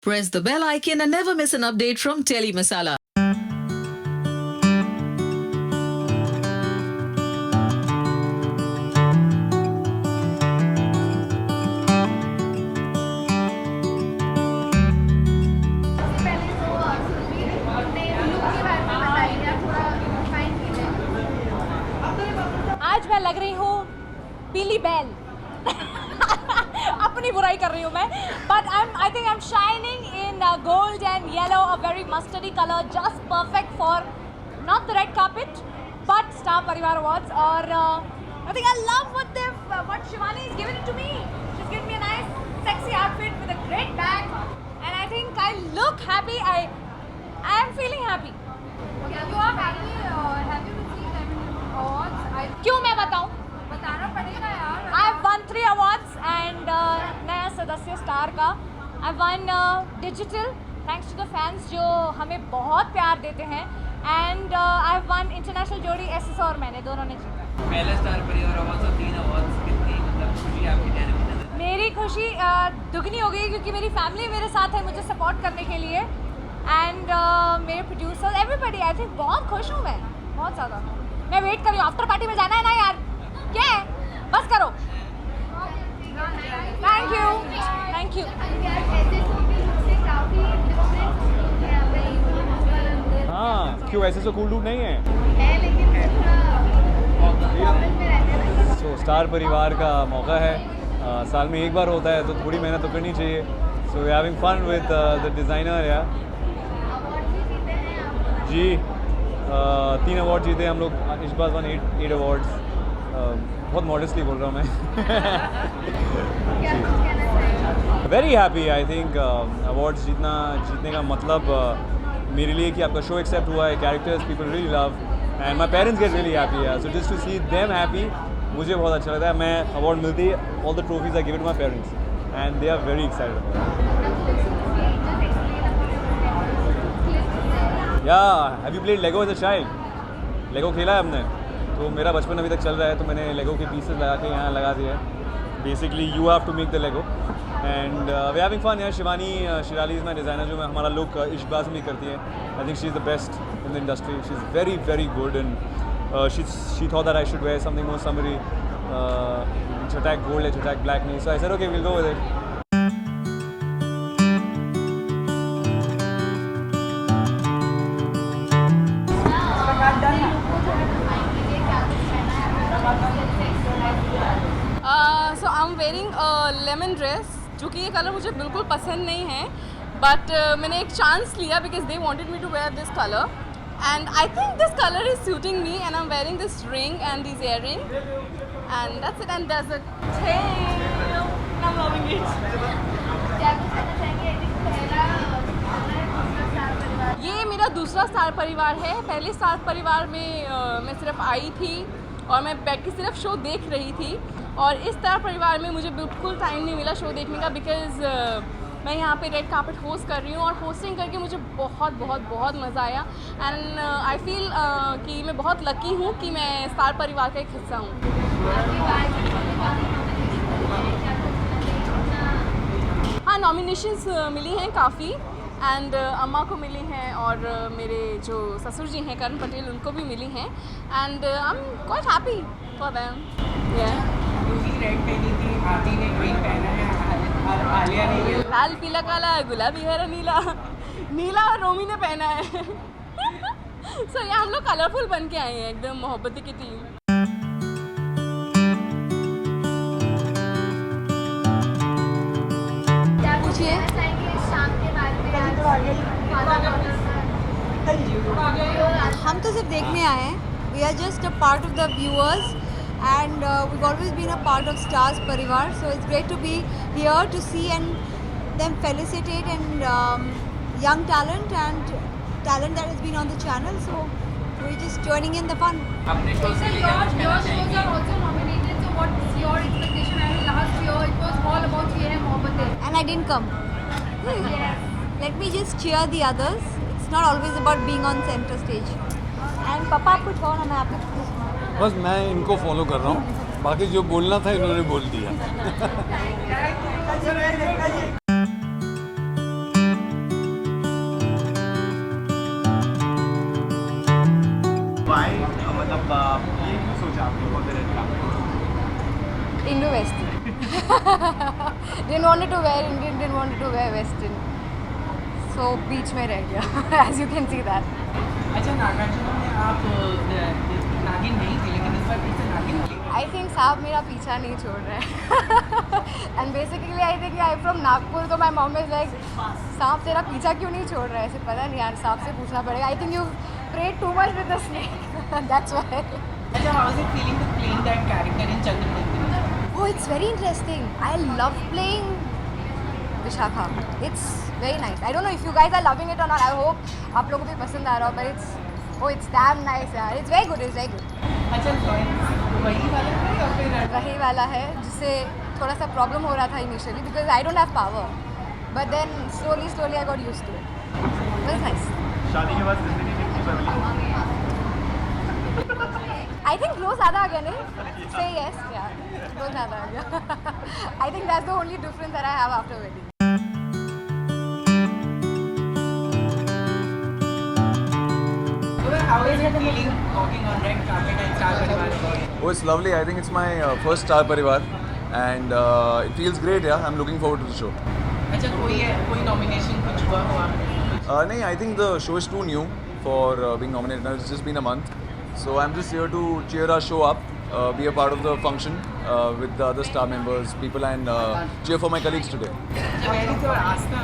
Press the bell icon and never miss an update from Telly Masala. आज मैं लग रही हूँ पीली बैल अपनी बुराई कर रही हूँ मैं but I think I am shining in gold and yellow a very mustardy colour just perfect for not the red carpet but Star परिवार अवार्ड्स और I think I love what Shivani is giving it to me. She's given me a nice sexy outfit with a great bag and I think I look happy. I am feeling happy. Okay, you are happy. Have you received any awards? क्यों मैं बताऊँ? बताना पड़ेगा यार. I have won 3 awards and नया सदस्य star का I won digital thanks to the fans जो हमें बहुत प्यार देते हैं and I have won international जोड़ी एसएस और मैंने दोनों ने जीता. पहले स्टार परिवार अवार्ड्स और 3 अवार्ड्स कितनी मतलब खुशी आपकी चेहरे पे नजर? मेरी खुशी दुगनी हो गई क्योंकि मेरी फैमिली मेरे साथ है मुझे सपोर्ट करने के लिए एंड मेरे प्रोड्यूसर एवरीबडी आई थिंक बहुत खुश हूँ मैं बहुत ज़्यादा. मैं वेट कर रही हूँ आफ्टर पार्टी में जाना है ना यार. क्या है बस करो. Thank you. हाँ क्यों ऐसे तो कूल डूड नहीं है. सो स्टार परिवार का मौका है साल में एक बार होता है तो थोड़ी मेहनत तो करनी चाहिए. So we having fun with the designer या जी 3 अवार्ड जीते हम लोग. इस बार वन 8 अवार्ड्स. बहुत मॉडेस्टली बोल रहा हूँ मैं. Very happy. I think awards जीतने का मतलब मेरे लिए कि आपका शो एक्सेप्ट हुआ है. Characters people really love and my parents get really happy. So just to see them happy मुझे बहुत अच्छा लगता है. मैं अवार्ड मिलती है all the trophies I give it to my parents and they are very excited. Yeah have you played Lego as a child? Lego खेला है हमने तो मेरा बचपन अभी तक चल रहा है तो मैंने लेगो के पीसेस लगा के यहाँ लगा दिया है. Basically you have to make the Lego and we having fun. यार Shivani Shirali is my designer जो मैं हमारा लुक इश्कबाज में करती है. I think she is the best in the industry. She is very very good and she thought that I should wear something more summery. Chatak gold, chatak black nahi. So I said okay, we'll go with it. So I'm wearing a lemon dress जो कि ये colour मुझे बिल्कुल पसंद नहीं है but मैंने एक चांस लिया because they wanted me to wear this color. And I think this color is suiting me and I'm wearing this ring and these earring and that's it and there's a tail. I'm loving it. ये मेरा दूसरा star परिवार है. पहले star परिवार में मैं सिर्फ आई थी और मैं बैठ के सिर्फ शो देख रही थी और इस स्टार परिवार में मुझे बिल्कुल टाइम नहीं मिला शो देखने का बिकॉज़ मैं यहाँ पे रेड कार्पेट होस्ट कर रही हूँ और होस्टिंग करके मुझे बहुत बहुत बहुत मज़ा आया एंड आई फील कि मैं बहुत लकी हूँ कि मैं स्टार परिवार का एक हिस्सा हूँ. हाँ नॉमिनेशंस मिली हैं काफ़ी एंड अम्मा को मिली हैं और मेरे जो ससुर जी हैं करण पटेल उनको भी मिली हैं and I am quite happy for them. Red पहनी थी, आदि ने ग्रीन पहना है और आलिया ने लाल पीला काला गुलाबी हरा नीला. नीला और रोमी ने पहना है. सो ये हम लोग कलरफुल बन के आए हैं एकदम मोहब्बती की टीम. पूछिए. हम तो सिर्फ देखने आए हैं. We are just a part of the viewers and we've always been a part of Stars Parivar, so it's great to be here to see and them felicitate and young talent and talent that has been on the channel, so we're just joining in the fun. अपने show से Your shows are also nominated, so what's your expectation? I mean, last year it was all about ये है Mohabbatein. And I didn't come. Let me just cheer the others. It's not always about being on center stage. And पापा आप कुछ और ना आप कुछ. बस मैं इनको फॉलो कर रहा हूँ. बाकी जो बोलना था इन्होंने बोल दिया. into Western. Didn't wanted to wear Indian, didn't wanted to wear Western. So बीच में रह गया, as you can see that. अच्छा नागार्जुन में आप नागिन नहीं थे लेकिन इस बार फिर से नागिन थे। I think सांप मेरा पीछा नहीं छोड़ रहा है. And basically I think I'm from Nagpur, so my mom is like, सांप तेरा पीछा क्यों नहीं छोड़ रहा है? ऐसे पता नहीं यार, सांप से पूछना पड़ेगा. I think you prayed too much with the snake. That's why. अच्छा, how is it feeling to playing that character in Chandramukhi? Oh, it's very interesting. I love playing Vishakha. It's very nice. I don't know if you guys are loving it or not. I hope आप लोगों को भी पसंद आ रहा हो, but it's damn nice यार. It's very good. It's very good. अच्छा, वही वाला है या फिर वही वाला है जिससे थोड़ा सा प्रॉब्लम हो रहा था initially because I don't have power but then slowly I got used to it. It's nice. शादी के बाद जिंदगी कितनी बदली? आई थिंक ग्लो ज़्यादा आ गया नहीं. से यस यार, ग्लो ज़्यादा आ गया. I think that's the only difference that I have after wedding. how is it feeling walking on red carpet and Star Parivar? Oh, it's lovely. I think it's my first Star Parivar, and it feels great. Yeah, I'm looking forward to the show. अच्छा, कोई nomination कुछ हुआ हो आप? No, I think the show is too new for being nominated. It's just been a month, so I'm just here to cheer our show up, be a part of the function with the other star members, people, and cheer for my colleagues today. Where is your Aastha?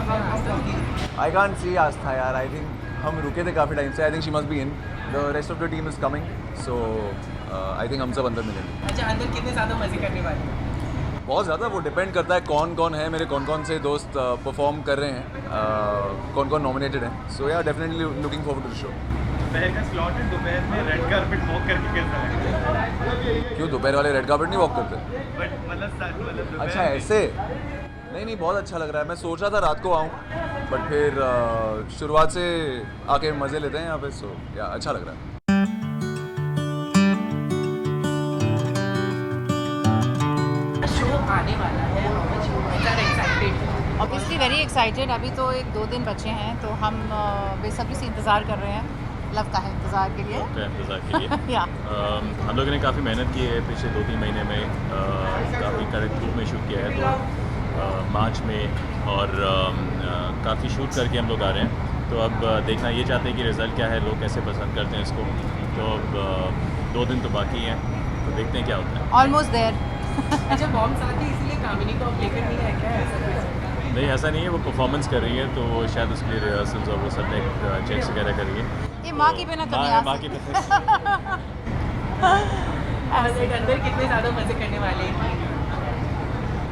I can't see Aastha, yaar. I think हम रुके थे काफ़ी time से. I think she must be in. The rest of the team is coming, so I think हम सब अंदर मिलेंगे. अच्छा, अंदर कितने ज़्यादा मजे करने वाले हैं? बहुत ज़्यादा. वो डिपेंड करता है कौन कौन है, मेरे कौन कौन से दोस्त परफॉर्म कर रहे हैं, कौन कौन नॉमिनेटेड हैं. So yeah definitely looking forward to the show. दोपहर का स्लॉट है, दोपहर में रेड कार्पेट वॉक करके कैसा है? क्यों दोपहर वाले रेड कार्पेट नहीं वॉक करते? बट मतलब अच्छा ऐसे? नहीं, बहुत अच्छा लग रहा है. मैं सोच रहा था रात को आऊँ, बट फिर शुरुआत से आके मज़े लेते हैं यहाँ पे. सो या अच्छा लग रहा है. शो आने वाला है, एक्साइटेड? Obviously very excited. अभी तो 1-2 दिन बचे हैं तो हम बेसब्री से इंतज़ार कर रहे हैं. लगता है इंतज़ार के लिए. इंतज़ार के लिए या हम लोगों ने काफ़ी मेहनत की है पिछले 2-3 महीने में. काफ़ी करेक्ट रूप में शूट किया है, तो मार्च में और काफ़ी शूट करके हम लोग आ रहे हैं. तो अब देखना ये चाहते हैं कि रिज़ल्ट क्या है, लोग कैसे पसंद करते हैं इसको. तो अब 2 दिन तो बाकी हैं, तो देखते हैं क्या होता है. Almost there. अच्छा, बॉम्ब साथ ही इसलिए कामिनी को अब लेकर नहीं है क्या? ऐसा नहीं, ऐसा नहीं है. वो परफॉर्मेंस कर रही है, तो वो शायद उसके लिए रिहर्सल्स और वो सब चेक्स वगैरह कर रही है. ये माँ की बिना तो नहीं आ माँ की सकती. अंदर कितने ज़्यादा मजे करने वाले हैं?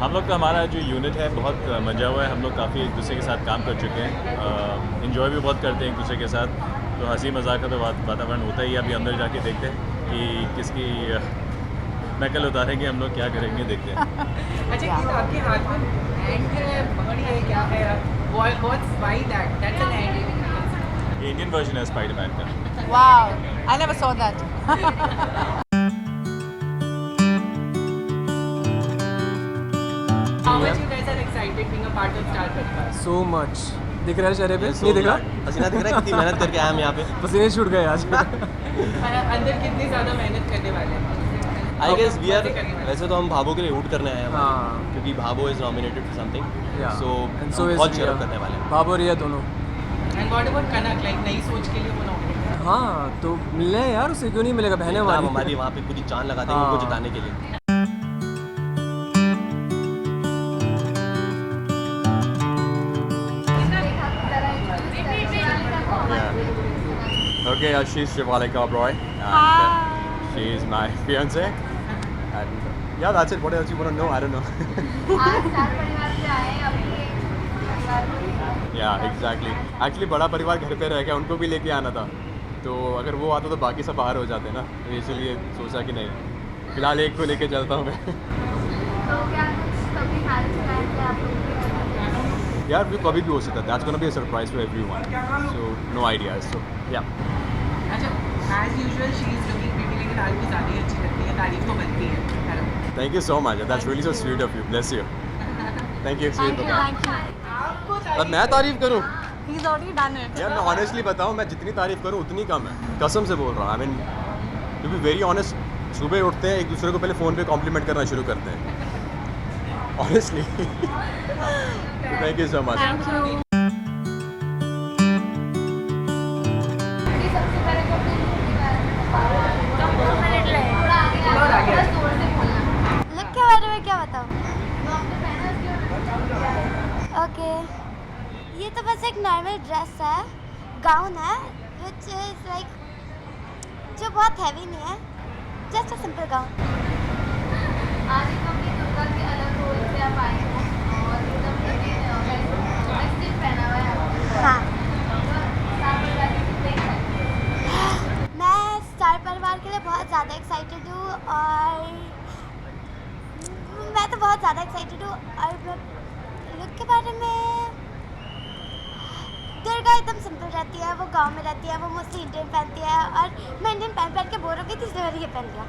हम लोग का हमारा जो यूनिट है बहुत मजा हुआ है. हम लोग काफ़ी एक दूसरे के साथ काम कर चुके हैं, इन्जॉय भी बहुत करते हैं एक दूसरे के साथ. तो हंसी मजाक का तो वातावरण होता ही है. अभी अंदर जाके देखते हैं कि किसकी नकल उतारेंगे हम लोग, क्या करेंगे, देखते हैं. अच्छा, कि आपके हाथ में हैंड है, बड़ी है, क्या है? What's why that? That's an hand. Indian version है स्पाइडरमैन का. Wow, I never saw that. How much you guys are excited being a part of Star Parivar? So much. दिख रहा है चेहरे पे? नहीं दिख रहा? पसीना दिख रहा है. कितनी मेहनत करके आए हम यहाँ पे. पसीने छूट गए आज. अंदर कितनी ज़्यादा मेहनत करने वाले हैं? I guess we are. वैसे तो हम भाबो के लिए रूट करने आए हैं, हाँ. क्योंकि Bhabo is nominated for something. Yeah. So And so is बहुत Riya. चेयर करने वाले हैं. भाब और रिया दोनों. And what about Kanak? Like नई सोच के लिए वो nominated है? हाँ, तो मिलने हैं यार, उसे क्यों नहीं मिलेगा? बहने हम हमारी. हमारी वहाँ पे पूरी जान लगाते हैं हाँ. उनको जिताने के लिए. Okay, she's Shivalika Roy. She is my fiance. And yeah, that's it. What else you want to know? I don't know. Yeah, exactly. Actually, बड़ा परिवार घर पे रह गया, उनको भी लेके आना था. तो अगर वो आता तो बाकी सब बाहर हो जाते ना. तो इसीलिए सोचा कि नहीं, फिलहाल एक को लेके चलता हूँ मैं. यार भी कभी भी हो सकता है. That's gonna be a surprise for everyone. So no ideas. So yeah. अच्छा, as usual she is looking pretty, लेकिन आज भी ज़्यादा ही अच्छी लगती है. तारीफ तो बनती है. Hello. Thank you so much. That's really so sweet of you. Bless you. Thank you. See you. Bye. अब मैं तारीफ करूँ? He's already done it. यार मैं ऑनेस्टली बताऊँ, मैं जितनी तारीफ करूँ उतनी कम है. कसम से बोल रहा हूँ. I mean to be very honest, सुबह उठते हैं एक दूसरे को पहले फ़ोन पे कॉम्प्लीमेंट करना शुरू करते हैं. Honestly thank you so much. Look के बारे में क्या बताऊँ? ओके, ये तो बस एक नॉर्मल ड्रेस है, गाउन है, विच इज़ लाइक जो बहुत हैवी नहीं है, जस्ट अ सिंपल गाउन। आज अपनी दुर्गा के अलग रोल से आप आई हो और एकदम वेस्टर्न पहना हुआ है। हाँ, मैं स्टार परिवार के लिए बहुत ज़्यादा एक्साइटेड हूँ और मैं तो बहुत ज़्यादा एक्साइटेड हूँ। और लुक के बारे में दुर्गा एकदम सिंपल रहती है, वो गांव में रहती है, वो मोस्टली इंडियन पहनती है और मैं इंडियन पहन के बोर हो गई थी, इसलिए मैंने ये पहन लिया।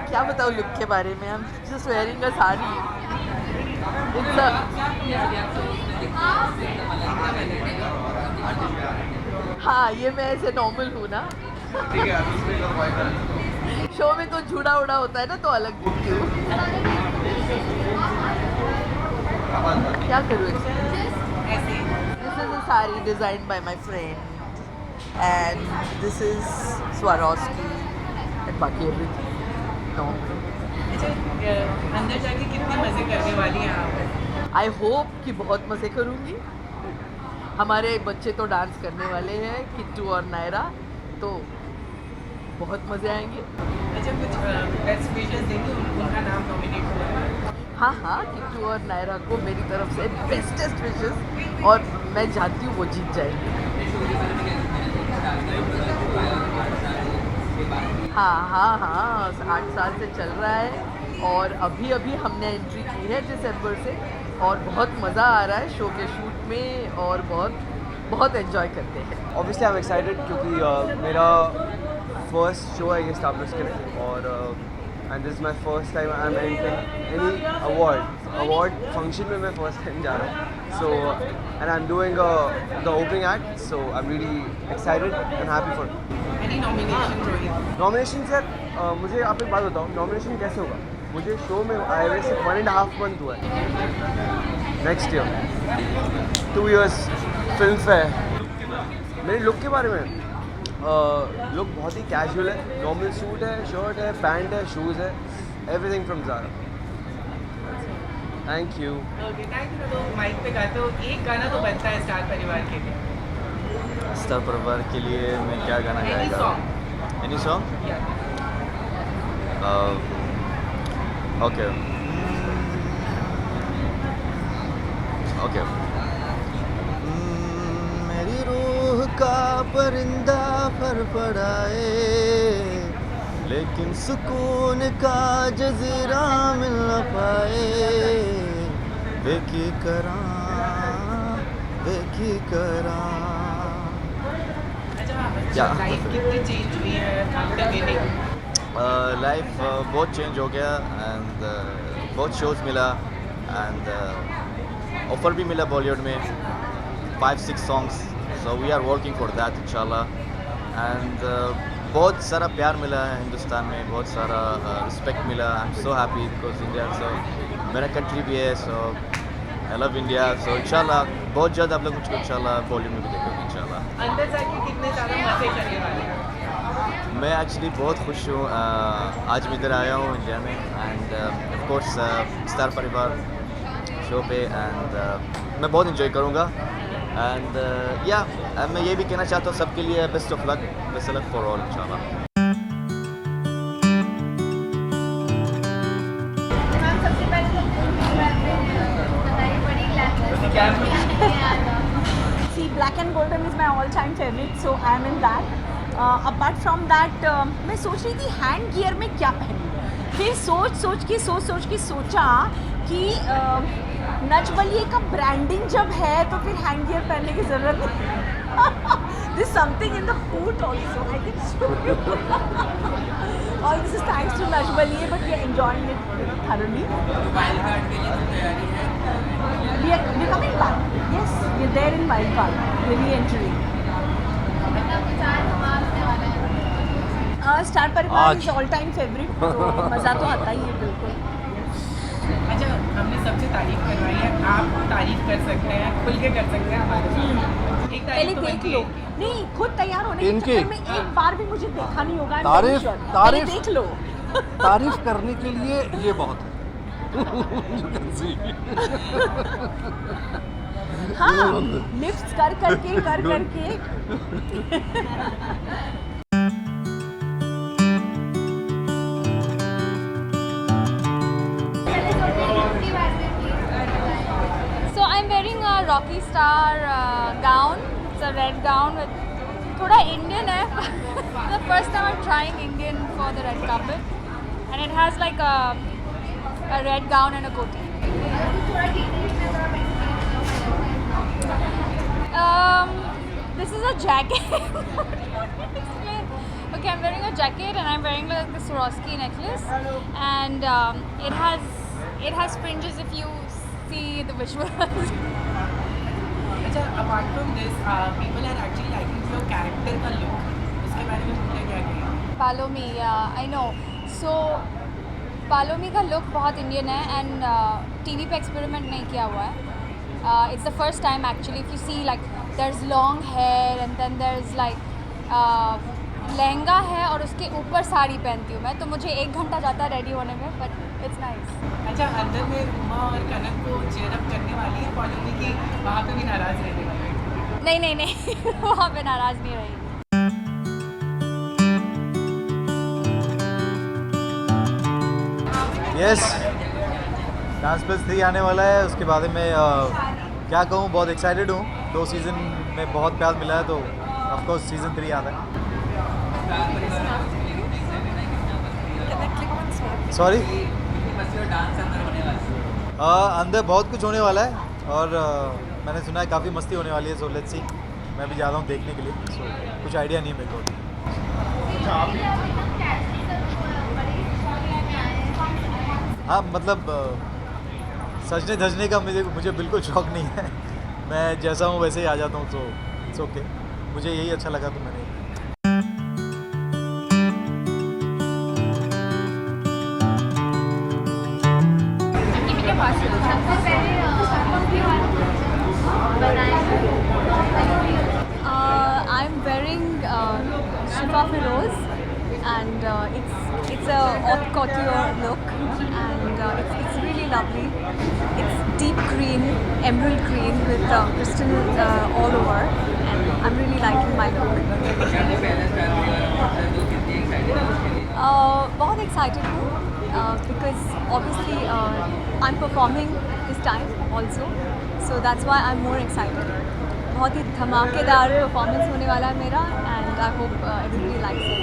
क्या बताऊँ लुक के बारे में? I'm just wearing a sari. हाँ, ये मैं ऐसे नॉर्मल हूँ ना। शो में तो झूठा उड़ा होता है ना, तो अलग दिखती हूँ। क्या करूँ? This is a sari designed by my friend, and this is Swarovski, and बाकी everything normal. अंदर जाके कितने मजे करने वाली हैं आप? I hope कि बहुत मज़े करूँगी। हमारे बच्चे तो डांस करने वाले हैं, किट्टू और नायरा, तो बहुत मज़े आएंगे। अच्छा, कुछ बेस्ट विशेस देंगे, उनका नाम नॉमिनेट हुआ? हाँ हाँ, किट्टू और नायरा को मेरी तरफ से बेस्टेस्ट विशेस, और मैं जानती हूँ वो जीत जाएंगे। हाँ, 8 साल से चल रहा है और अभी हमने एंट्री की है दिसंबर से, और बहुत मज़ा आ रहा है शो के शूट में और बहुत एंजॉय करते हैं। ऑब्वियसली आई एम एक्साइटेड क्योंकि मेरा फर्स्ट शो है ये स्टार प्लस के लिए, और and this my first time I am entering any award function में मैं फर्स्ट टाइम जा रहा हूँ। So and I am doing the opening act, so I am really excited and happy for nomination. Sir मुझे आप एक बात बताओ, नॉमिनेशन कैसे होगा? मुझे शो में आए हुए सिर्फ 1.5 मंथ हुआ है। Next year 2 years Filmfare. मेरे लुक के बारे में लुक बहुत ही कैजुअल है, नॉर्मल सूट है, शर्ट है, पैंट है, शूज़ है, everything from Zara. Thank you. Okay, thank you. तो माइक पे गाते हो, एक गाना तो बनता है स्टार परिवार के लिए। स्टार परिवार के लिए मैं क्या गाना गाएगा? Any song? ओके मेरी रूह का परिंदा पर पड़ाए, लेकिन सुकून का जजीरा मिल न पाए। बेकी करा लाइफ कितनी चेंज हुई है आफ्टर विनिंग? लाइफ बहुत चेंज हो गया, एंड बहुत शोज़ मिला, एंड ऑफ़र भी मिला बॉलीवुड में 5-6 songs, so we are working for that इंशाल्लाह। एंड बहुत सारा प्यार मिला है हिंदुस्तान में, बहुत सारा रिस्पेक्ट मिला। I am so happy because India मेरा कंट्री भी है, सो आई लव इंडिया। सो इंशाल्लाह बहुत जल्द आप लोग मुझको इंशाल्लाह बॉलीवुड में भी देखोगे इंशाल्लाह। अंदर जाके कितने ज़्यादा मजे करने वाले हैं? मैं एक्चुअली बहुत खुश हूँ, आज मैं इधर आया हूँ इंडिया में, एंड ऑफ कोर्स स्टार परिवार शो पे, एंड मैं बहुत इन्जॉय करूँगा। एंड या मैं ये भी कहना चाहता हूँ सबके लिए best of luck for all इंशाल्लाह। See, Black and Golden is my all-time favorite, so I am in that. Apart from that, मैं सोच रही थी हैंड गियर में क्या पहनूं। फिर सोच के सोचा कि नच बलिए का ब्रांडिंग जब है तो फिर हैंड गियर पहनने की ज़रूरत नहीं। This something in the food also, I think so. All this is thanks to Nach Baliye, but we are enjoying it thoroughly. We are coming back. Yes, we are there in Wildcard. We are re-entering. Star परिवार is all time favourite, तो मज़ा तो आता ही है बिल्कुल। अच्छा, हमने सबसे तारीफ करवाई है, आप तारीफ कर सकते हैं, खुल के कर सकते हैं हमारे साथ। एक पहले तारीफ तो देख बनती लो, है। नहीं खुद तैयार होने के इनकी? चक्कर में एक बार भी मुझे देखा नहीं होगा। I'm very तारीफ- sure. तारीफ- पहले देख लो। तारीफ करने के लिए ये बहुत है। हाँ, लिफ्ट्स कर करके So I'm wearing a Rocky Star gown. It's a red gown with थोड़ा Indian है. The first time I'm trying Indian for the red carpet, and it has like a red gown and a coatie. This is a jacket. Okay, I'm wearing a jacket and I'm wearing like the Swarovski necklace, and it has fringes if you see the visuals. अच्छा, apart from this, people are actually liking your character का look. उसके बारे में मुझे क्या कहेंगे? Palomi, I know. So Palomi का look बहुत इंडियन है and TV पे एक्सपेरिमेंट नहीं किया हुआ है. It's the first time actually. If you see, like there's long hair and then there's like lehenga है और उसके ऊपर साड़ी पहनती हूँ मैं, तो मुझे 1 घंटा जाता है रेडी होने में, बट इट्स नाइस। अच्छा, अंदर में उमा और कनक को चेयर अप करने वाली है पॉलिसी की, वहाँ पे भी नाराज रहने वाली है? नहीं वहाँ पे नाराज नहीं रही। यस, डांस प्लस 3 आने वाला है, उसके बारे में क्या कहूँ, बहुत एक्साइटेड हूँ। 2 सीज़न में बहुत प्यार मिला है, तो ऑफ कोर्स सीज़न 3 आता है। सॉरी, अंदर बहुत कुछ होने वाला है और मैंने सुना है काफ़ी मस्ती होने वाली है, सो लेट्स सी। मैं भी जा रहा हूँ देखने के लिए, सो कुछ आइडिया नहीं मेरे को। हाँ, मतलब सजने धजने का मुझे बिल्कुल शौक नहीं है। मैं जैसा हूँ वैसे ही आ जाता हूँ, तो इट्स ओके। मुझे यही अच्छा लगा तो मैंने। I'm wearing Shifa Feroz, and it's a haute couture look, and it's really lovely. It's deep green, emerald green with crystal all over, and I'm really liking my look. बहुत excited हूँ because obviously I'm performing this time also, so that's why I'm more excited. बहुत ही धमाकेदार performance होने वाला है मेरा, and I hope everybody likes it.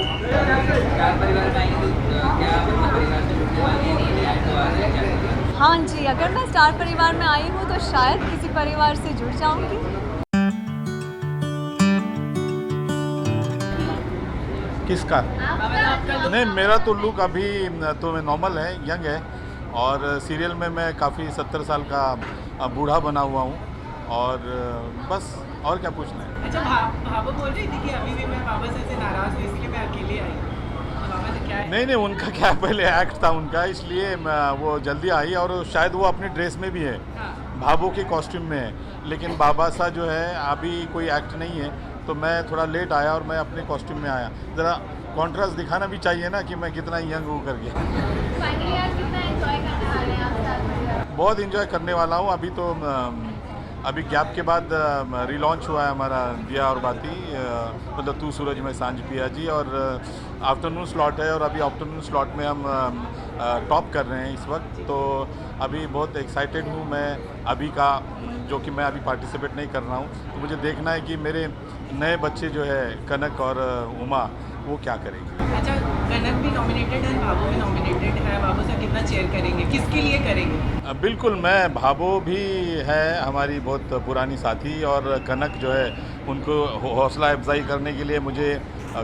हाँ जी, अगर मैं स्टार परिवार में आई हूँ तो शायद किसी परिवार से जुड़ जाऊँगी। किसका? नहीं, मेरा तो लुक अभी तो नॉर्मल है, यंग है, और सीरियल में मैं काफ़ी 70 साल का बूढ़ा बना हुआ हूँ, और बस और क्या पूछना है। अच्छा, भाभा बोल रही थी कि अभी भी मैं बाबा से नाराज़ हूँ, इसलिए मैं अकेले आई। बाबा से क्या है? नहीं, उनका क्या, पहले एक्ट था उनका, इसलिए वो जल्दी आई, और शायद वो अपनी ड्रेस में भी है, भाभो के कॉस्ट्यूम में है, लेकिन बाबा सा जो है अभी कोई एक्ट नहीं है, तो मैं थोड़ा लेट आया और मैं अपने कॉस्ट्यूम में आया। ज़रा कॉन्ट्रास्ट दिखाना भी चाहिए ना कि मैं कितना यंग हूँ करके। बहुत इंजॉय करने वाला हूँ। अभी गैप के बाद रिलॉन्च हुआ है हमारा दिया और बाती, मतलब तू सूरज में सांझ पिया जी, और आफ्टरनून स्लॉट है, और अभी आफ्टरनून स्लॉट में हम टॉप कर रहे हैं इस वक्त, तो अभी बहुत एक्साइटेड हूँ मैं अभी का, जो कि मैं अभी पार्टिसिपेट नहीं कर रहा हूँ, तो मुझे देखना है कि मेरे नए बच्चे जो है कनक और उमा वो क्या करेंगे। अच्छा, कनक भी नॉमिनेटेड है, भाभो भी नॉमिनेटेड है, भाभो से कितना चेयर करेंगे, किसके लिए करेंगे? बिल्कुल, मैं भाभो भी है हमारी बहुत पुरानी साथी, और कनक जो है उनको हौसला अफजाई करने के लिए मुझे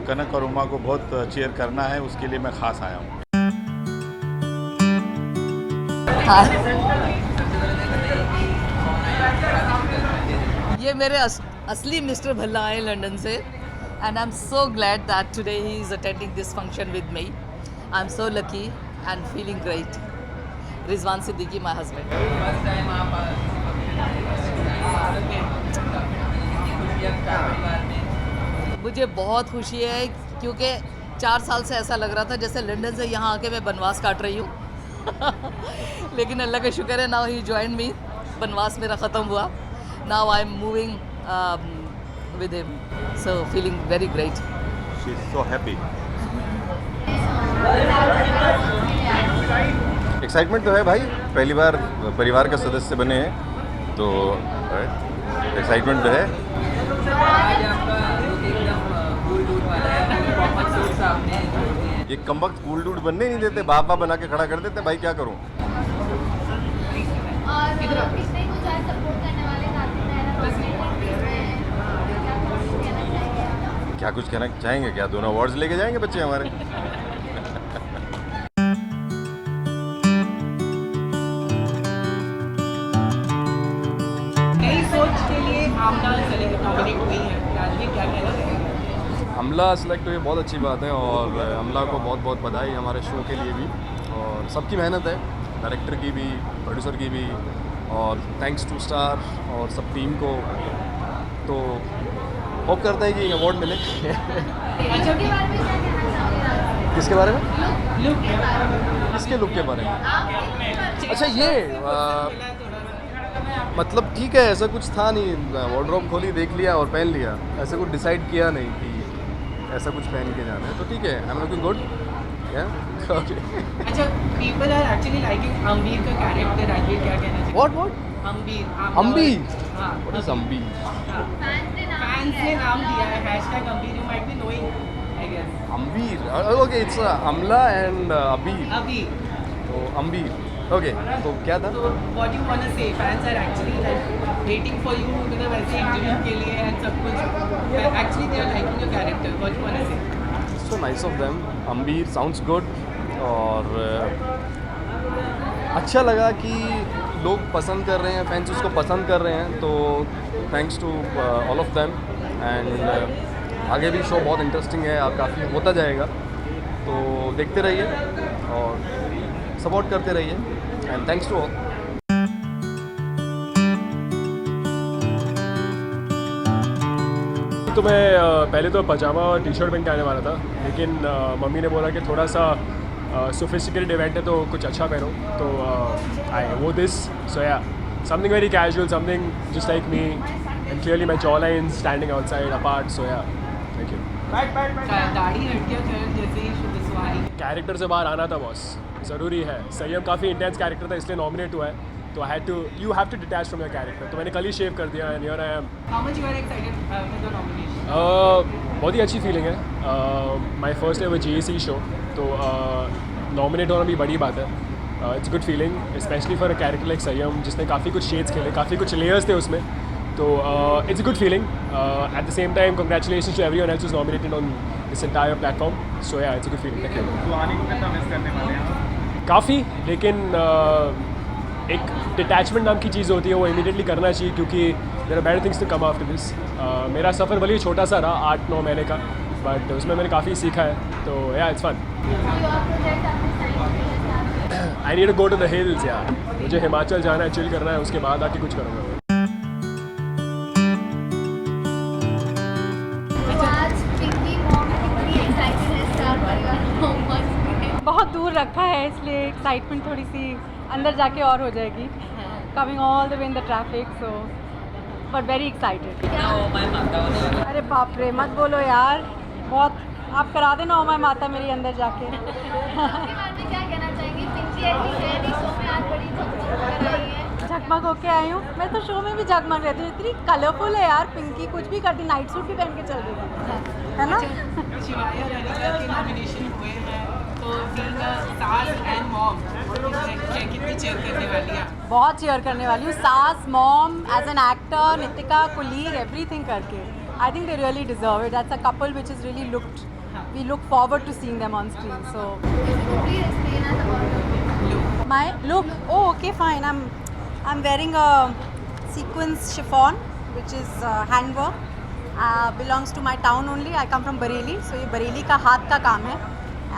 कनक और उमा को बहुत चेयर करना है, उसके लिए मैं ख़ास आया हूँ। ये मेरे असली मिस्टर भल्ला आए लंदन से, and I'm so glad that today he is attending this function with me. I'm so lucky and feeling great. Rizwan Siddiqui, my husband. मुझे बहुत खुशी है क्योंकि 4 साल से ऐसा लग रहा था जैसे लंदन से यहाँ आके मैं बनवास काट रही हूँ लेकिन अल्लाह का शुक्र है, नाउ ही जॉइन मी. बनवास मेरा ख़त्म हुआ. Now I am moving with him, so feeling very great. She is so happy. Excitement तो है भाई, पहली बार परिवार का सदस्य बने हैं तो एक्साइटमेंट तो है. ये कमबख्त कूल डूड बनने नहीं देते, बाप बाप बना के खड़ा कर देते. भाई क्या करूं. क्या कुछ कहना चाहेंगे क्या? दोनों अवार्ड्स लेके जाएंगे बच्चे हमारे. नई सोच के लिए आमना नॉमिनेट हुई है, राजवीर क्या कहना चाहेंगे? अमला सेलेक्ट हुई, बहुत अच्छी बात है और अमला को बहुत बहुत बधाई हमारे शो के लिए भी. और सबकी मेहनत है, डायरेक्टर की भी, प्रोड्यूसर की भी, और थैंक्स टू स्टार और सब टीम को. तो होप करते हैं कि अवार्ड मिले. किसके बारे में? किसके लुक के बारे में? अच्छा ये मतलब ठीक है, ऐसा कुछ था नहीं. वार्डरोब खोली, देख लिया और पहन लिया. ऐसा कुछ डिसाइड किया नहीं कि ऐसा कुछ पहन के जाना है. तो ठीक है, I am looking good. Okay. अच्छा, people are actually liking Ambir का कैरेक्टर. राजवीर क्या कहना चाहिए? What Ambir? What is Ambir? Fans ने नाम दिया है hashtag Ambir. You might be knowing, I guess. Ambir, okay. It's Amla and Abir. तो अम्बीर, ओके. तो क्या था? So what you want to say? Fans are actually like waiting for you to the वैसे इंटरव्यू के लिए and सब कुछ. Actually they are liking your character. What you want to say? So nice of them. अम्बीर sounds good. और अच्छा लगा कि लोग पसंद कर रहे हैं, फैंस उसको पसंद कर रहे हैं. तो thanks to all of them. And आगे भी शो बहुत इंटरेस्टिंग है, काफ़ी होता जाएगा. तो देखते रहिए और सपोर्ट करते रहिए. And thanks to all. तो मैं पहले तो पजामा और टी शर्ट पहन के आने वाला था, लेकिन मम्मी ने बोला कि थोड़ा सा सोफिस्टिकेटेड इवेंट है तो कुछ अच्छा पहनो. तो आई वो this. So yeah something very casual, something just like me. And clearly my jaw line standing outside apart. So yeah thank you. दाढ़ी हट गया जैसे ही शुभस्वारी. कैरेक्टर से बाहर आना था बॉस, ज़रूरी है. संयम काफ़ी इंटेंस कैरेक्टर था, इसलिए नॉमिनेट हुआ है. तो you have to detach from your character. तो मैंने कल ही शेव कर दिया and here I am. How much you are excited for the nomination? बहुत ही अच्छी फीलिंग है. My first ever GAC show, तो नॉमिनेट होना भी बड़ी बात है. It's good feeling, specially for a character like संयम जिसने काफ़ी कुछ शेड्स खेले, काफ़ी कुछ लेयर्स थे उसमें. तो it's a good feeling. At the same time congratulations to everyone else who's nominated on this entire platform. So yeah it's a good feeling. Thank you. काफ़ी, लेकिन एक डिटैचमेंट नाम की चीज़ होती है, वो इमीडिएटली करना चाहिए क्योंकि there are better things to come after this. मेरा सफ़र भले ही छोटा सा रहा, 8-9 महीने का, बट उसमें मैंने काफ़ी सीखा है. तो yeah it's fun. I need to go to the hills. यार मुझे हिमाचल जाना है, चिल करना है, उसके बाद आके कुछ करूँगा. बहुत दूर रखा है इसलिए एक्साइटमेंट थोड़ी सी अंदर जाके और हो जाएगी. Coming all the way in the traffic, so but very excited. अरे बाप रे, मत बोलो यार. बहुत आप करा देना ओ माय माता मेरी अंदर जाके. क्या कहना चाहेंगी? पिंकी ऐसी शो में आज बड़ी झकमग होके आई हूँ. मैं तो शो में भी झकमग रहती हूँ. इतनी कलरफुल है यार पिंकी. कुछ भी करती, नाइट सूट भी पहन के चल रही है ना. शिवाय और अनिका के नॉमिनेशन हुए हैं, तो बीइंग अ सास एंड मॉम कितनी चेयर करने वाली है? बहुत चेयर करने वाली हूँ. सास, mom, as an actor, Nitika, colleague, everything करके. I think they really deserve it. That's a couple which is really looked. We look forward to seeing them on screen. So my look, okay fine. I'm wearing a sequins chiffon which is handwork belongs to my town only. I come from Bareilly, so ये बरेली का हाथ का काम है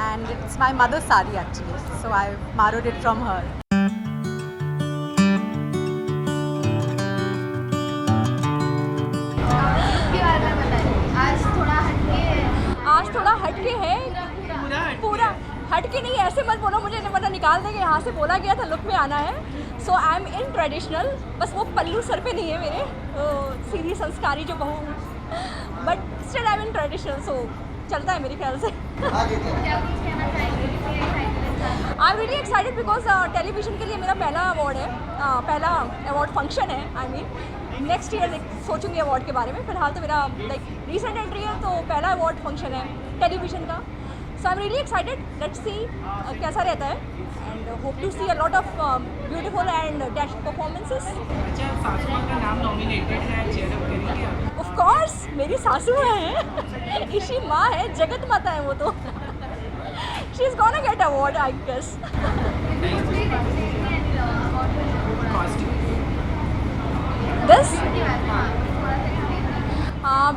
and it's my mother's sari actually, so I borrowed it from her. आज थोड़ा हटके है, पूरा हटके नहीं, ऐसे मत बोलो, मुझे मतलब निकाल देंगे यहाँ से. बोला गया था लुक में आना है, सो आई एम इन ट्रेडिशनल. बस वो पल्लू सर पे नहीं है मेरे, सीधी संस्कारी जो बहू, but still I am in traditional, so चलता है मेरे ख्याल से. I am really excited because television के लिए मेरा पहला अवार्ड है, पहला अवार्ड फंक्शन है. आई मीन नेक्स्ट ईयर सोचूंगी अवार्ड के बारे में. फिलहाल तो मेरा लाइक रीसेंट एंट्री है, तो पहला अवार्ड फंक्शन है टेलीविज़न का. So I am really excited. Let's see कैसा रहता है and hope to see a lot of beautiful and dash performances. अच्छा, सासू माँ का नाम नॉमिनेटेड है, चेयर अप करेंगे आप? ऑफ कोर्स, मेरी सासू है, इसी माँ है, जगत माता है वो तो. She is gonna get award I guess. This?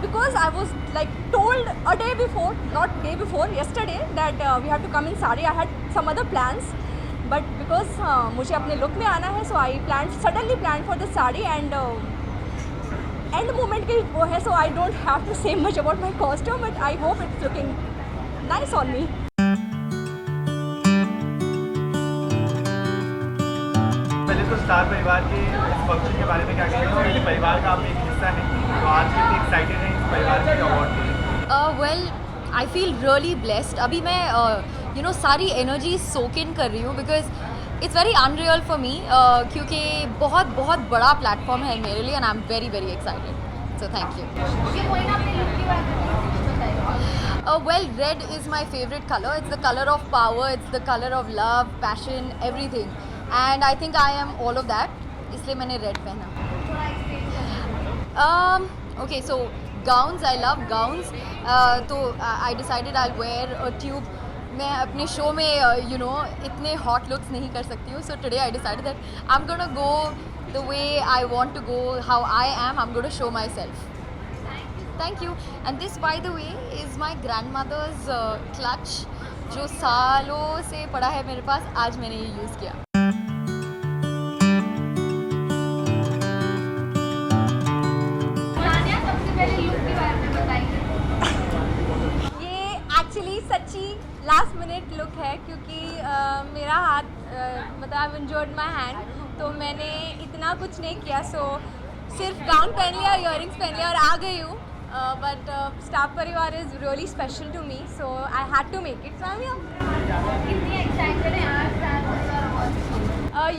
Because I was like told a day before, not day before, yesterday that we have to come in sari. I had some other plans, but because मुझे अपने look में आना है, so I suddenly planned for the sari and end moment के वो है, so I don't have to say much about my costume, but I hope it's looking nice on me. तो star परिवार के इस फंक्शन के बारे में क्या कहेंगे, और ये परिवार का आप एक हिस्सा हैं, तो आज कितने एक्साइटेड हैं इस परिवार के अवार्ड के लिए? Well, I feel really blessed. अभी मैं यू नो सारी एनर्जी सोक इन कर रही हूँ because it's very unreal for me, क्योंकि बहुत बहुत बड़ा प्लेटफॉर्म है मेरे लिए and I am very very excited. So thank you. Well, red is my favourite colour. It's the colour of power, it's the colour of love, passion, everything. And I think I am all of that, इसलिए मैंने red पहना. Okay, so gowns, I love gowns. तो I decided I wear a tube. मैं अपने show में you know इतने hot looks नहीं कर सकती हूँ, so today I decided that I am gonna go the way I want to go, how I am gonna show myself. Thank you. And this by the way is my grandmother's clutch, जो सालों से पड़ा है मेरे पास. आज मैंने ये use किया. सच्ची लास्ट मिनट लुक है, क्योंकि मेरा हाथ मतलब आई इंजर्ड माई हैंड, तो मैंने इतना कुछ नहीं किया. सो सिर्फ गाउन पहन लिया, इयररिंग्स पहन लिया और आ गई हूँ. But Star Parivaar is really special to me, so I had to make it.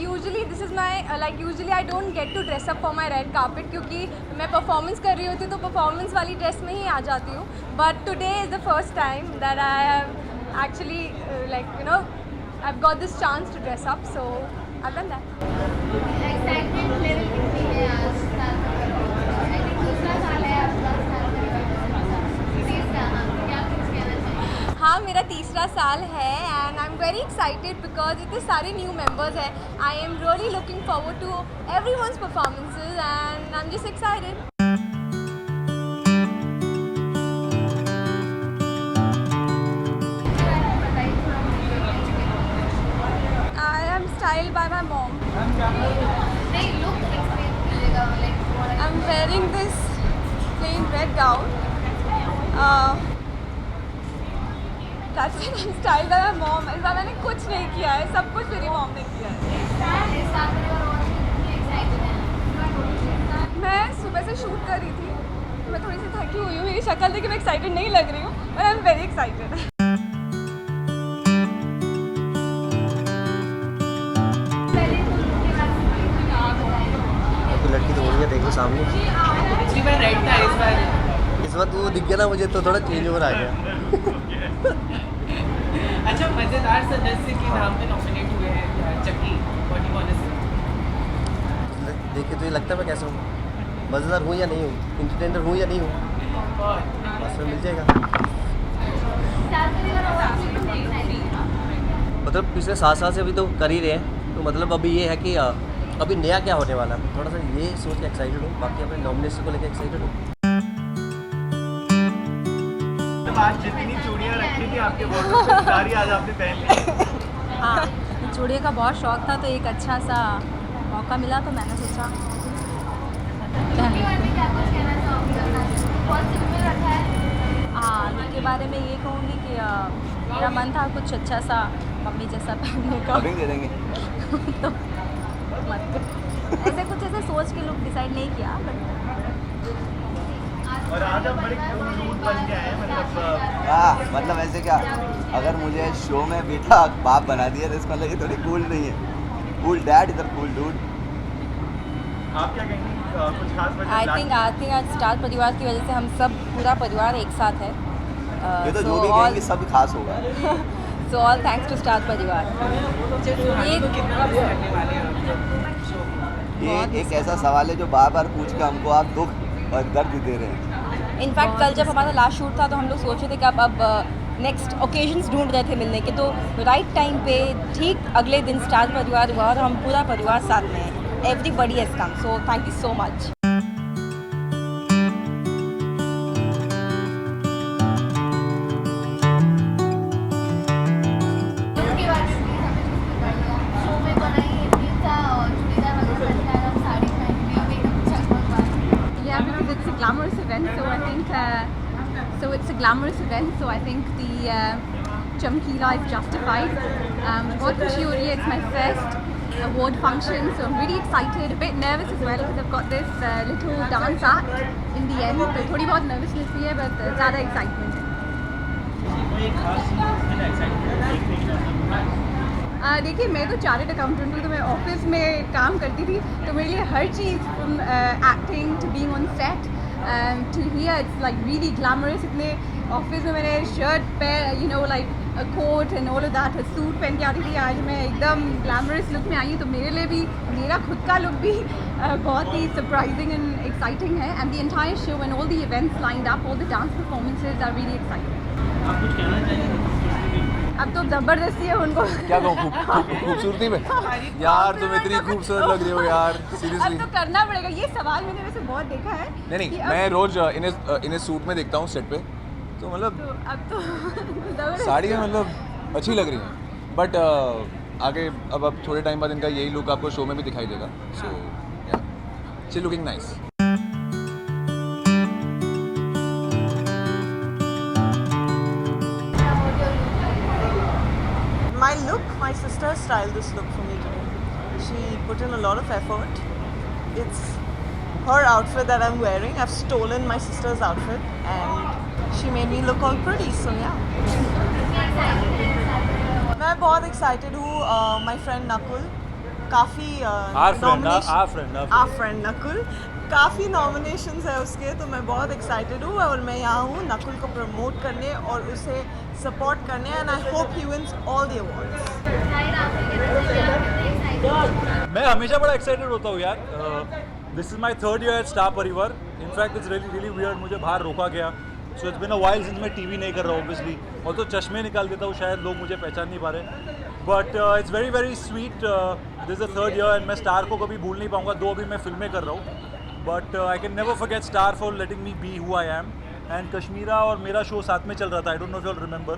Usually this is my usually I don't get to dress up for my red carpet, क्योंकि मैं परफॉर्मेंस कर रही होती हूँ तो परफॉर्मेंस वाली ड्रेस में ही आ जाती हूँ. But today is the first time that I have actually like you know I have got this chance to dress up, so I have done that. हाँ, मेरा तीसरा साल है and I am very excited because इतने सारे new members हैं. I am really looking forward to everyone's performances and I am just excited. I am styled by my mom. I am wearing this plane red gown. That's it. I'm styled by my mom. ऐसा मैंने कुछ नहीं किया है, सब कुछ मेरी mom ने किया है. मैं सुबह से शूट कर रही थी, तो मैं थोड़ी सी थकी हुई हूँ. मेरी शक्ल देखिए मैं एक्साइटेड नहीं लग रही हूँ, but I am very excited. लड़की तो बोलिए, देखो सामने. पिछली बार रेड था, इस वक्त वो दिख गया ना मुझे, तो थोड़ा चेंज ओवर आ गया. अच्छा, मज़ेदार सदस्य के नाम पे नॉमिनेट हुए हैं चक्की. व्हाट यू वांट टू से? देखिए तो ये लगता है मैं कैसे हूँ, मज़ेदार हूँ या नहीं हूँ, इंटरटेनर हूँ या नहीं हूँ, बस में मिल जाएगा. मतलब पिछले 7 साल से अभी तो कर ही रहे हैं, तो मतलब अभी ये है कि अभी नया क्या होने वाला है, थोड़ा सा ये सोच के एक्साइटेड हूँ. बाकी अपने नॉमिनेशन को लेकर एक्साइटेड हूँ. मतलब आज जितनी चूड़ियाँ रखी थी आपके वार्डरोब में सारी आज आपने पहन ली। हाँ, चूड़ियों का बहुत शौक था, तो एक अच्छा सा मौका मिला तो मैंने सोचा हाँ, लुक के बारे में ये कहूँगी कि मेरा मन था कुछ अच्छा सा मम्मी जैसा पहनने का। अभी दे देंगे तो मत ऐसे कुछ ऐसे सोच के लुक डिसाइड नहीं किया, बट और आज आप बड़े क्यूट बन के आए मतलब मतलब ऐसे क्या, अगर मुझे शो में बेटा बाप बना दिया तो इसका मतलब ये थोड़ी कूल नहीं है। कूल डैड इधर कूल डूड। आप क्या कहेंगे, कुछ खास वजह? आई थिंक आज स्टार परिवार की वजह से हम सब पूरा परिवार एक साथ है। ये तो जो भी कहेंगे सब खास होगा। So all thanks to Star Parivaar. ये एक ऐसा सवाल है जो बार बार पूछ के हमको आप दुख और दर्द दे रहे हैं। इनफैक्ट कल जब हमारा लास्ट शूट था तो हम लोग सोच रहे थे कि अब नेक्स्ट ओकेजन्स ढूंढ रहे थे मिलने के, तो राइट टाइम पे ठीक अगले दिन स्टार परिवार हुआ और हम पूरा परिवार साथ में हैं। Everybody has come, so thank you so much. Glamorous event, so I think it's a glamorous event, so I think the chamkila is justified. बहुत खुशी हो रही है, it's my first award function, so I'm really excited, a bit nervous as well because I've got this little dance act in the end, तो थोड़ी बहुत nervousness भी है, but ज़्यादा excitement है। देखिए, मैं तो चार्टर्ड अकाउंटेंट हूँ, तो मैं ऑफिस में काम करती थी, तो मेरे लिए हर चीज़ from acting to being on set to here it's like really glamorous। इतने ऑफिस में मैंने शर्ट पे like a coat and all of that, a suit पहन के आती थी, आज मैं एकदम glamorous लुक में आई हूँ, तो मेरे लिए भी मेरा खुद का लुक भी बहुत ही surprising and exciting है। and the entire show and all the events lined up, all the dance performances are really exciting। आप कुछ कहना चाहेंगे? अब तो जबरदस्ती है उनको। क्या कहूँ, खूबसूरती में यार तुम इतनी खूबसूरत लग रही हो यार, सीरियसली। अब तो करना पड़ेगा, ये सवाल मैंने वैसे बहुत देखा है। नहीं, मैं रोज इन्हें सूट में देखता हूँ सेट पे, तो मतलब अब तो साड़ी में मतलब अच्छी लग रही हैं, बट आगे अब थोड़े टाइम बाद इनका यही लुक आपको शो में भी दिखाई देगा, सो या she looking nice. My look, my sister styled this look for me today. She put in a lot of effort. It's her outfit that I'm wearing. I've stolen my sister's outfit and she made me look all pretty, so yeah. मैं बहुत excited हूँ, my friend Nakul, काफ़ी our friend Nakul, काफ़ी nominations है उसके, तो मैं बहुत excited हूँ और मैं यहाँ हूँ नकुल को प्रमोट करने और उसे सपोर्ट करने, and I hope he wins all the awards। मैं हमेशा बड़ा एक्साइटेड होता हूँ यार। This is my 3rd year at Star Parivaar. In fact it's really weird, मुझे बाहर रोका गया, so it's been a while since मैं टीवी नहीं कर रहा हूँ ऑब्वियसली, और तो चश्मे निकाल देता हूँ, शायद लोग मुझे पहचान नहीं पा रहे, but it's very very sweet. This is the 3rd year and मैं स्टार को कभी भूल नहीं पाऊँगा। 2 अभी मैं फिल्में कर रहा हूँ, but I can never forget Star for letting me be who I am. And Kashmira और मेरा शो साथ में चल रहा था, आई डोंट नो इफ यू रिमेंबर,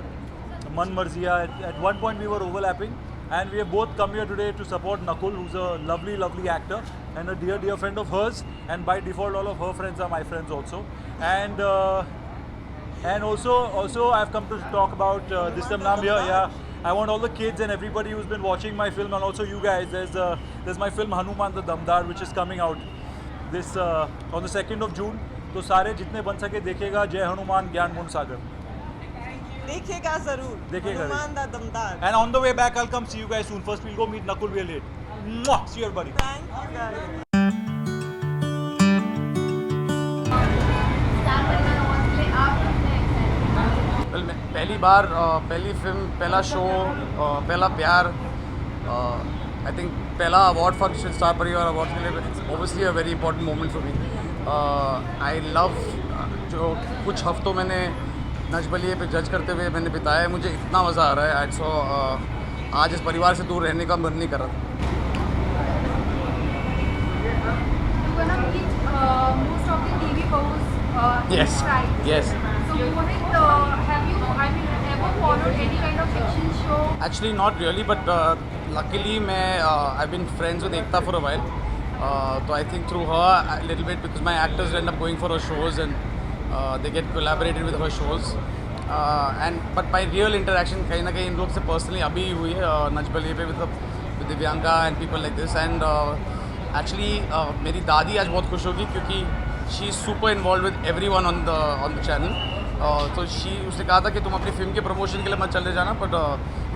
Man Marziyan. At one point we were overlapping and we have both come here today to support Nakul, who's a lovely actor and a dear friend of hers, and by default all of her friends are my friends also, and also I've come to talk about this Naam here. Yeah, I want all the kids and everybody who's been watching my film, and also you guys, there's my film Hanuman the Damdar, which is coming out this on the 2nd of June, तो सारे जितने बन सके देखिएगा। जय हनुमान ज्ञान गुण सागर, देखिएगा जरूर, देखिएगा। हनुमान द दमदार। And on the way back I'll come see you guys soon. First we'll go meet Nakul, we're late. Mwah! See you everybody. Thank you guys। पहली बार, पहली फिल्म, पहला शो, पहला प्यार, आई थिंक पहला award function star Parivaar award के लिए obviously a very important moment for me. I love जो कुछ हफ्तों मैंने नच बलिए पे जज करते हुए मैंने बिताया, मुझे इतना मज़ा आ रहा है। सो आज इस परिवार से दूर रहने का मन नहीं कर रहा था। most of the TV shows Yes. right? Yes. So So Mohit, have you, ever followed any kind of fiction show? Actually not really, but luckily I've been friends with Ekta for a while. So I think through her a little bit, because my actors end up going for her shows and they get collaborated with her shows. But my real interaction कहीं ना कहीं इन लोग से personally अभी हुई है नच बलिए पे with Divyanka and people like this. And actually मेरी दादी आज बहुत खुश होगी क्योंकि she is super involved with everyone on the channel. तो उसने कहा था कि तुम अपनी फिल्म के प्रमोशन के लिए मत चले जाना, बट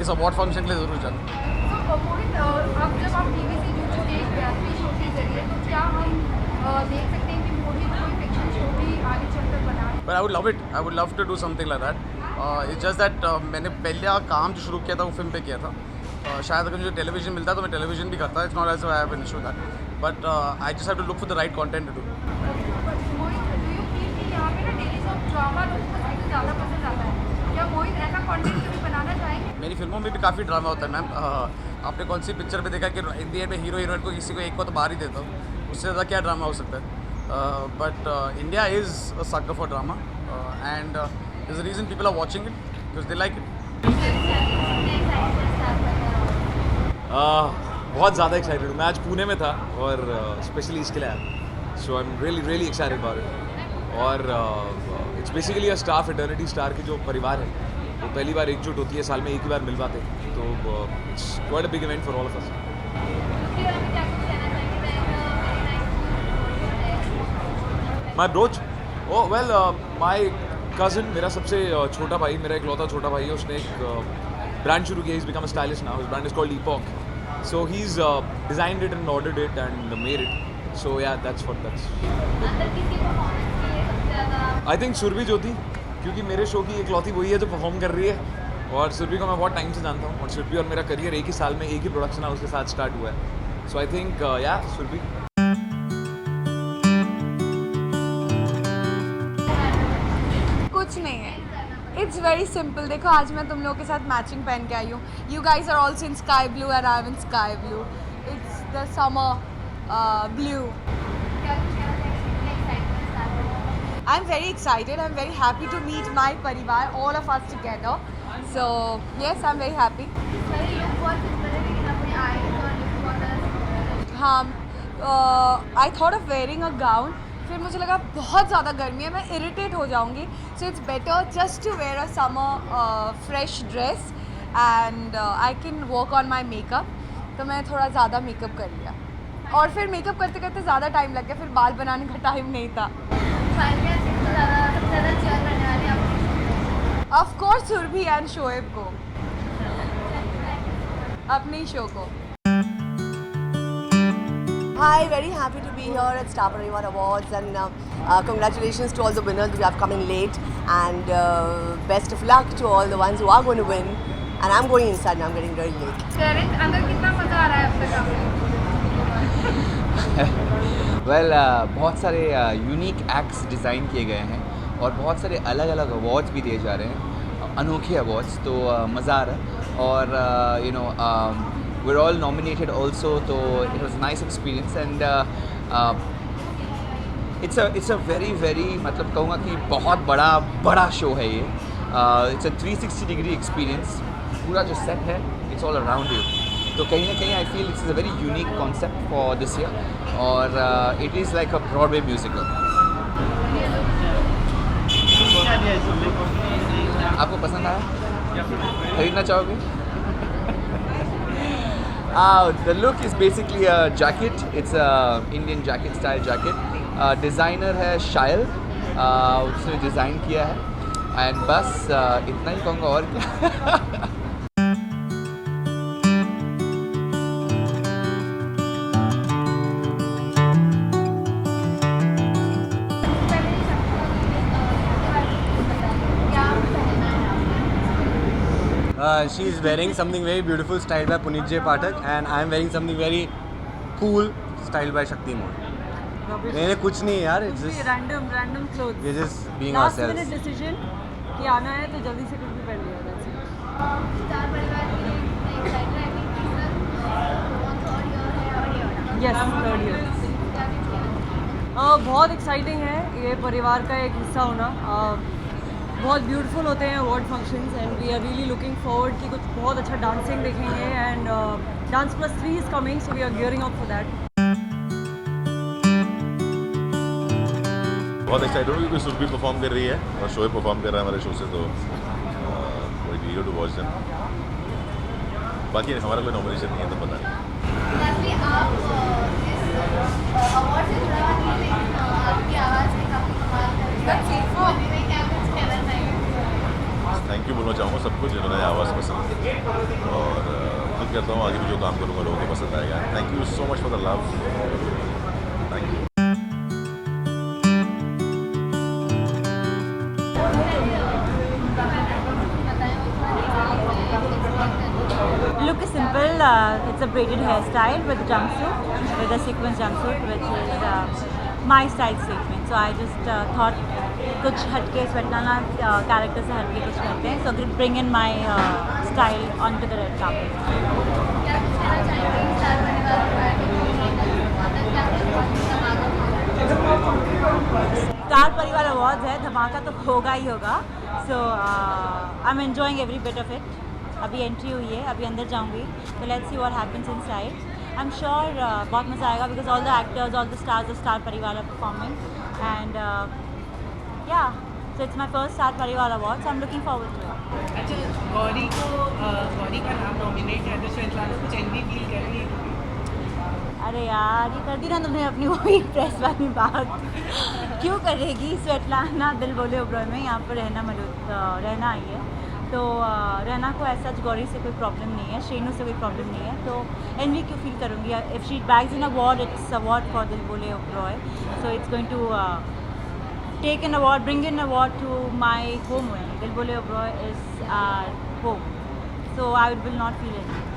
इस अवार्ड फंक्शन के लिए ज़रूर जाना। So मोहित, अब जब आप टीवी से जुड़ चुके हैं रियलिटी शो के जरिए, तो क्या हम देख सकते हैं कि मोहित कोई फिक्शन शो भी आगे चलकर बना? But I would love it. I would love to do something like that. It's just that मैंने पहले काम जो शुरू किया था वो फिल्म पे किया था. शायद अगर मुझे टेलीविजन मिलता तो मैं टेलीविजन भी करता. It's not as if I have an issue with that. But I just have to look for the right content to do. मेरी फिल्मों में भी काफ़ी ड्रामा होता है मैम. आपने कौन सी पिक्चर में देखा कि इंडिया में हीरो हीरोइन को किसी को एक को तो बाहर ही देता हूँ, उससे ज़्यादा क्या ड्रामा हो सकता है. But India is a sucker for drama and there's a reason people are watching it because they like it. बहुत ज़्यादा एक्साइटेड हूँ. मैं आज पुणे में था और स्पेशली इसके लिए आया. So I am really excited about it. और it's basically a star fraternity. Star की जो परिवार है वो पहली बार एकजुट होती है, साल में एक ही बार मिल पाते हैं. तो it's quite a big event for all of us. My brooch, oh well my cousin, मेरा सबसे छोटा भाई, मेरा इकलौता छोटा भाई है, उसने एक ब्रांड शुरू किया. Is become a stylish now. His brand is called epoch. So he is designed it and ordered it and made it. So yeah that's I think Surbhi Jyoti, क्योंकि मेरे शो की इकलौती वही है जो परफॉर्म कर रही है. और सुरभि को मैं बहुत टाइम से जानता हूँ और सुरभि और मेरा करियर एक ही साल में एक ही प्रोडक्शन हाउस के साथ स्टार्ट हुआ है. सो आई थिंक या सुरभि. कुछ नहीं है, इट्स वेरी सिंपल. देखो आज मैं तुम लोगों के साथ मैचिंग पहन के आई हूँ. You guys are also in sky blue and I am in sky blue. It's the summer blue. I'm very excited. I'm very happy to meet my parivar, all of us together. So yes, I'm very happy. हाँ, I thought of wearing a gown. फिर मुझे लगा बहुत ज़्यादा गर्मी है, मैं irritate हो जाऊँगी. So it's better just to wear a summer fresh dress and I can work on my makeup. तो मैं थोड़ा ज़्यादा मेकअप कर लिया और फिर मेकअप करते करते ज़्यादा टाइम लग गया. फिर बाल बनाने का टाइम नहीं था. Of course Surabhi and Shoaib को, अपने ही शो को. Hi, very happy to be here at Star Parivar Awards and congratulations to all the winners who have come in late and best of luck to all the ones who are going to win. And I'm going inside now, I'm getting very late. अंदर कितना मजा आ रहा है अब तक आपको? Well बहुत सारे यूनिक एक्ट्स डिज़ाइन किए गए हैं और बहुत सारे अलग अलग अवार्ड्स भी दिए जा रहे हैं, अनोखे अवार्ड्स. तो मज़ा आ रहा है. और you know we are all nominated also. तो it was nice experience and it's a very मतलब कहूँगा कि बहुत बड़ा शो है ये. It's a 360 degree experience. पूरा जो सेट है इट्स ऑल अराउंड यू. तो कहीं ना कहीं I feel it's a very unique concept for this year और it is like a Broadway musical. आपको पसंद आया? खरीदना चाहोगे? The look is basically a jacket. It's a Indian jacket style jacket. Designer है शायल, उसने डिज़ाइन किया है. एंड बस इतना ही कहूँगा और क्या. She is wearing something very beautiful styled by Punit J. Pathak and I am wearing something very cool styled by Shakti Moore. मैंने कुछ नहीं यार, it's just random clothes. We're just being Last ourselves. minute decision कि आना है तो जल्दी से कुछ भी पहन लिया. That's it. स्टार परिवार के लिए excited है कि teaser third year है और ये वाला. Yes, third year. बहुत एक्साइटिंग है ये परिवार का एक हिस्सा होना. बहुत ब्यूटीफुल होते हैं award functions and we are really looking forward कि कुछ बहुत अच्छा डांसिंग देखेंगे and Dance Plus 3 is coming so we are gearing up for that. बहुत एक्साइटेड हूँ क्योंकि सुरभि परफॉर्म कर रही है और शोएब परफॉर्म कर रहा है हमारे शो से, तो very eager to watch them. बाकी हमारा कोई नॉमिनेशन नहीं है तो पता नहीं. थैंक यू बोलना चाहूँगा सबको जिन्होंने आवाज़ पसंद की, और उम्मीद करता हूँ आगे भी जो काम करूँगा लोगों को पसंद आएगा. Thank you so much for the love. Thank you. Look is simple. It's a braided hairstyle with a jumpsuit, with a sequence jumpsuit, which is my style statement. So I just thought कुछ हटके Svetlana character से हटके कुछ करते हैं. So bring in my style onto the red carpet. Star परिवार awards है, धमाका तो होगा ही होगा. So I'm enjoying every bit of it. अभी एंट्री हुई है, अभी अंदर जाऊंगी, तो let's see what happens inside. I am sure बहुत मज़ा आएगा because all the actors, all the stars of Star Parivaar are performing and yeah so it's my first Star Parivaar award, so I am looking forward to it. अच्छा, गौरी का नाम nominate है तो Svetlana कुछ N V feel कर रही है? अरे यार, ये कर दी ना तुमने अपनी वही प्रेस वाली बात. क्यों करेगी स्वेटलाना दिल बोले ओब्रॉय में यहाँ पर रहना आई है, तो रहना को ऐसा गौरी से कोई प्रॉब्लम नहीं है, श्रेणु से कोई प्रॉब्लम नहीं है, तो एनवी क्यों फील करूँगी. If she bags in award, it's award for Dil Bole Oberoi, so it's going to take an award, bring in award to my home. Dil Bole Oberoi is our home, so I will not feel it.